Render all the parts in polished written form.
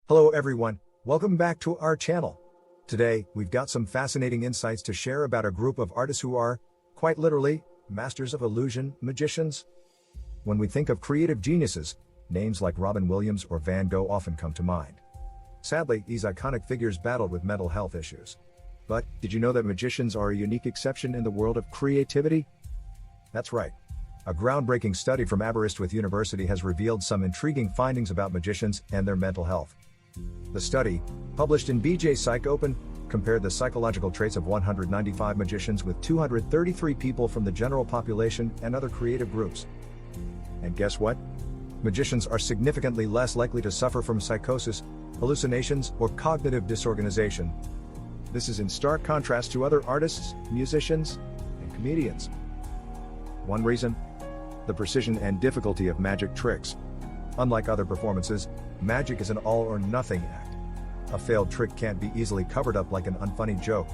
Hello everyone, welcome back to our channel. Today, we've got some fascinating insights to share about a group of artists who are, quite literally, masters of illusion, magicians. When we think of creative geniuses, names like Robin Williams or Van Gogh often come to mind. Sadly, these iconic figures battled with mental health issues. But, did you know that magicians are a unique exception in the world of creativity? That's right. A groundbreaking study from Aberystwyth University has revealed some intriguing findings about magicians and their mental health. The study, published in BJ Psych Open, compared the psychological traits of 195 magicians with 233 people from the general population and other creative groups. And guess what? Magicians are significantly less likely to suffer from psychosis, hallucinations, or cognitive disorganization. This is in stark contrast to other artists, musicians, and comedians. One reason? The precision and difficulty of magic tricks. Unlike other performances, magic is an all-or-nothing act. A failed trick can't be easily covered up like an unfunny joke.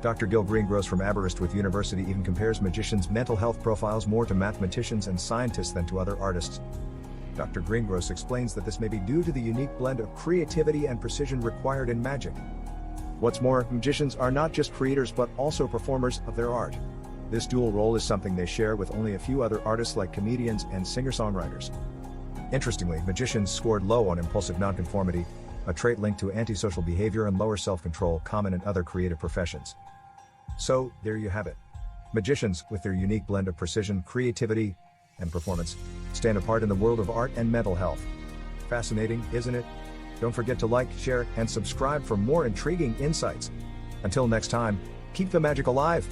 Dr. Gil Greengross from Aberystwyth University even compares magicians' mental health profiles more to mathematicians and scientists than to other artists. Dr. Greengross explains that this may be due to the unique blend of creativity and precision required in magic. What's more, magicians are not just creators but also performers of their art. This dual role is something they share with only a few other artists like comedians and singer-songwriters. Interestingly, magicians scored low on impulsive nonconformity, a trait linked to antisocial behavior and lower self-control common in other creative professions. So, there you have it. Magicians, with their unique blend of precision, creativity, and performance, stand apart in the world of art and mental health. Fascinating, isn't it? Don't forget to like, share, and subscribe for more intriguing insights. Until next time, keep the magic alive!